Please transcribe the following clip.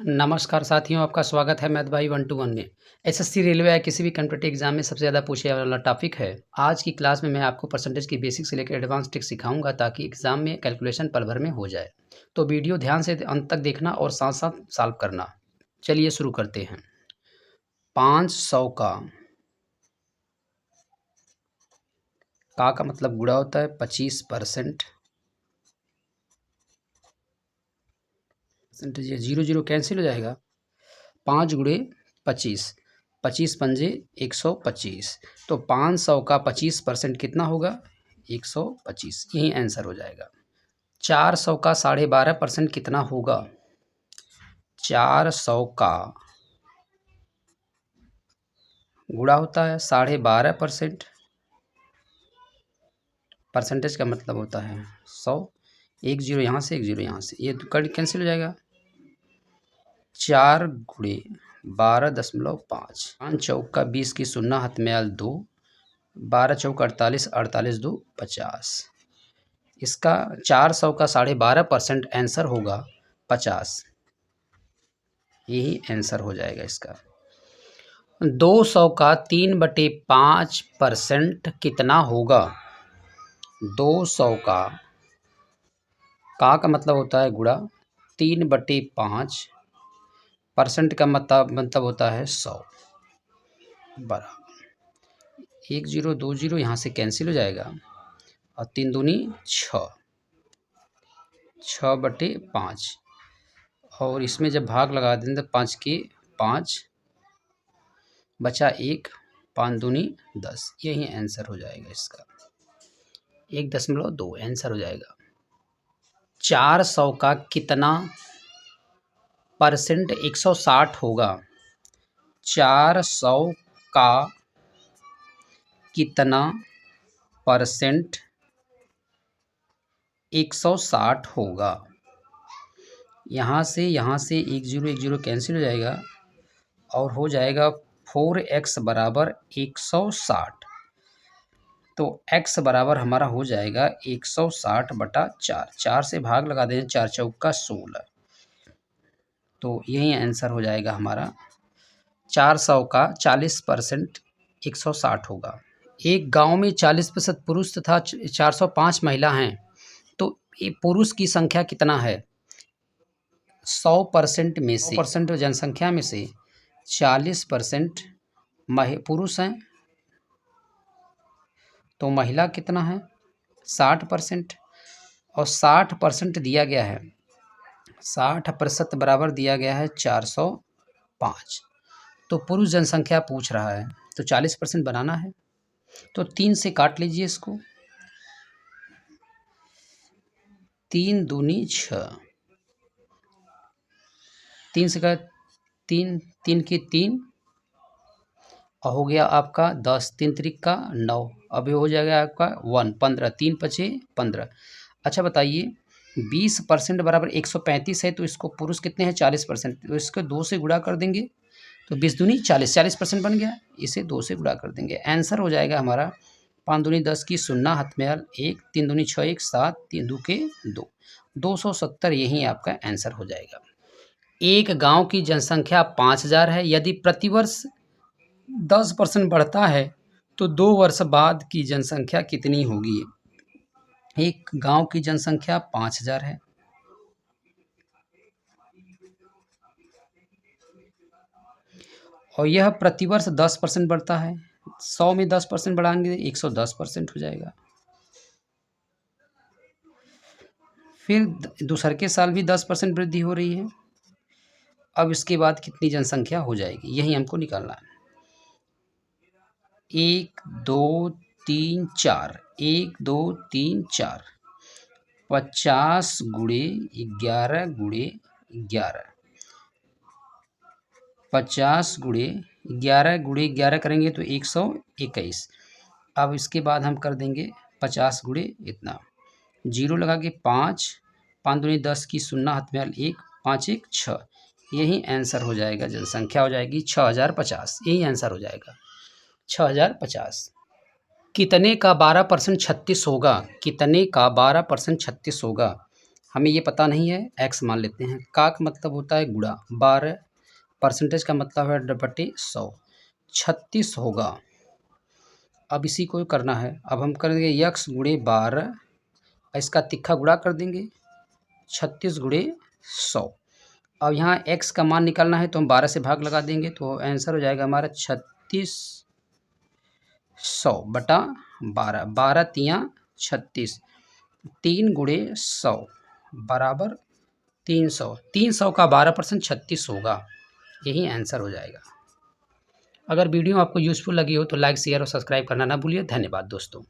नमस्कार साथियों, आपका स्वागत है मैथ भाई 121 में। एसएससी, रेलवे या किसी भी कॉम्पिटिटिव एग्जाम में सबसे ज़्यादा पूछे वाला टॉपिक है। आज की क्लास में मैं आपको परसेंटेज की बेसिक से लेकर एडवांस ट्रिक सिखाऊंगा ताकि एग्जाम में कैलकुलेशन पल भर में हो जाए। तो वीडियो ध्यान से अंत तक देखना और साथ साथ सॉल्व करना। चलिए शुरू करते हैं। 500 का मतलब गुणा होता है 25%। परसेंटेज 0 0 कैंसिल हो जाएगा। 5 गुणे 25, 25 पंजे 125। तो 500 का 25% कितना होगा? 125। यही आंसर हो जाएगा। 400 का 12.5% कितना होगा? 400 का गुणा होता है 12.5%। परसेंटेज का मतलब होता है 100। एक जीरो यहाँ से, एक जीरो यहाँ से, ये कैंसिल हो जाएगा। 4 गुणे 12.5। 5 चौका 20 की शून्ना हाथ में आल 2, 12 चौका 48, 48 2 50। इसका 400 का 12.5% आंसर होगा 50। यही आंसर हो जाएगा इसका। 200 का 3/5% कितना होगा? 200 का मतलब होता है गुणा, 3/5% का मतलब होता है 100 बराबर 1 0 2 0 यहाँ से कैंसिल हो जाएगा और 3 दूनी 6, 6/5। और इसमें जब भाग लगा दें तो 5 के 5 बचा 1, 5 दूनी 10। यही आंसर हो जाएगा इसका। 1.2 आंसर हो जाएगा। 400 का कितना परसेंट 160 होगा? 400 का कितना परसेंट 160 होगा? यहाँ से 1 0 कैंसिल हो जाएगा और हो जाएगा 4x बराबर 160। तो x बराबर हमारा हो जाएगा 160/4। 4 से भाग लगा दें, 4 चौका 16। तो यही आंसर हो जाएगा हमारा। 400 का 40% 160 होगा। एक गांव में 40% पुरुष तथा 405 महिला हैं, तो ये पुरुष की संख्या कितना है? 100% में से, 100% जनसंख्या में से 40% पुरुष हैं, तो महिला कितना है? 60%। और 60% दिया गया है, 60% बराबर दिया गया है 405। तो पुरुष जनसंख्या पूछ रहा है, तो 40% बनाना है। तो 3 से काट लीजिए इसको। 3 दूनी 6, 3 से का 3, 3 की 3 और हो गया आपका 10, 3 त्रिक का 9। अभी हो जाएगा आपका 1, 15, 3 पचे 15। अच्छा बताइए, 20% बराबर 135 है, तो इसको पुरुष कितने हैं? 40%। तो इसको 2 से गुणा कर देंगे तो 20 दूनी 40, 40% बन गया। इसे 2 से गुणा कर देंगे, आंसर हो जाएगा हमारा 5 दूनी 10 की शून्ना हाथ में आल 1, 3 दूनी 6 1 7, 3 2 के 2, 270। यही आपका आंसर हो जाएगा। एक गांव की जनसंख्या 5000 है। यदि प्रतिवर्ष 10% बढ़ता है तो 2 वर्ष बाद की जनसंख्या कितनी होगी? एक गांव की जनसंख्या 5000 है, और यह प्रतिवर्ष 10% बढ़ता है। 100 में 10% बढ़ाएंगे 110% हो जाएगा। फिर दूसरे के साल भी 10% वृद्धि हो रही है। अब इसके बाद कितनी जनसंख्या हो जाएगी, यही हमको निकालना है। 1 2 3 4, 1 2 3 4, 50 गुणे 11 गुणे 11, 50 गुणे 11 करेंगे तो 121। अब इसके बाद हम कर देंगे 50 गुणे इतना, 0 लगा के 5, 5 दूनी 10 की शून्ना हाथ में 1, 5 1 6। यही आंसर हो जाएगा। जनसंख्या हो जाएगी 6050। यही आंसर हो जाएगा 6050। कितने का 12% 36 होगा? कितने का 12% 36 होगा? हमें ये पता नहीं है, x मान लेते हैं। का मतलब होता है गुणा, 12 परसेंटेज का मतलब है 100, 36 होगा। अब इसी को करना है। अब हम करेंगे x गुणे 12, इसका तिक्खा गुणा कर देंगे 36 गुणे 100। अब यहाँ x का मान निकालना है तो हम 12 से भाग लगा देंगे तो आंसर हो जाएगा हमारा 3600 बटा 12, 12 तियाँ 36, 3 गुणे 100 बराबर 300। 300 का 12% 36 होगा, यही आंसर हो जाएगा। अगर वीडियो आपको यूज़फुल लगी हो तो लाइक शेयर और सब्सक्राइब करना ना भूलिए। धन्यवाद दोस्तों।